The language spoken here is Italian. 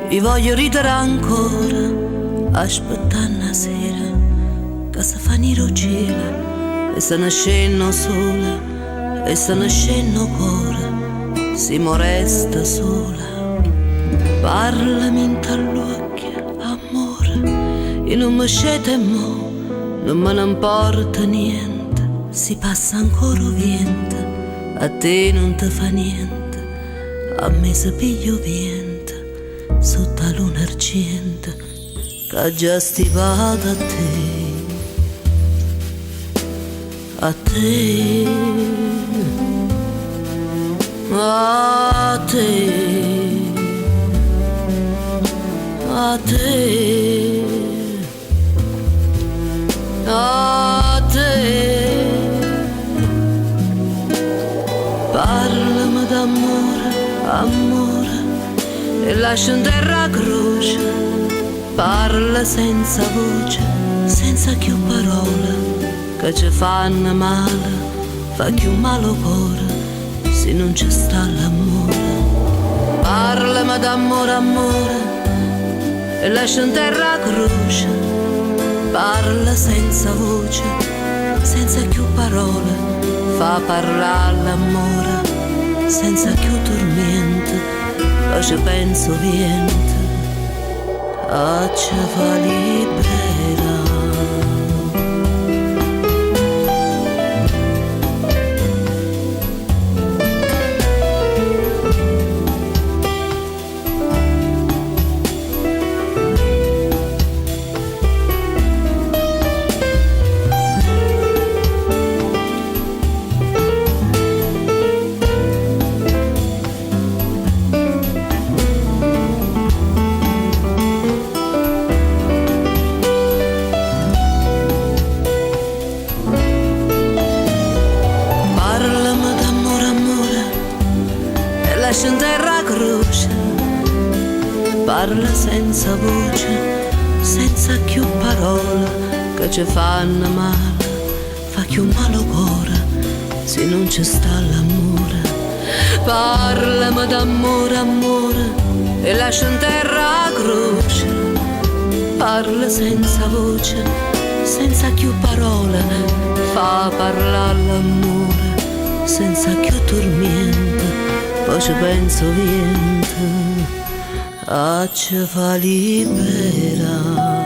e voglio ridere ancora, aspettando la sera che si fa nero cielo e se ne scenno sola e se ne scenno cuore, se mo resta sola. Parlami in t'all'occhio, amore, e non mi scete mo, non me ne importa niente, si passa ancora vento, a te non ti fa niente, a me se piglio vento, sotto la luna argente, che già stivata a te. A te, a te, a te, a te. Parlami d'amore, amore, e lascia in terra la croce. Parla senza voce, senza più parole, che ci fanno male, fa più male cuore, se non ci sta l'amore. Parlami d'amore, amore, e lascia in terra la croce. Parla senza voce, senza più parole, fa parlare l'amore, senza più tormento, e ci penso niente, a ci fa libera. Lascia in terra la croce, parla senza voce, senza più parole, che ci fanno male, fa più male cuore, se non ci sta l'amore. Parlami d'amore, amore, e lascia in terra la croce, parla senza voce, senza più parole, fa parlare l'amore, senza più tormento, poi ci penso niente, a ci fa libera.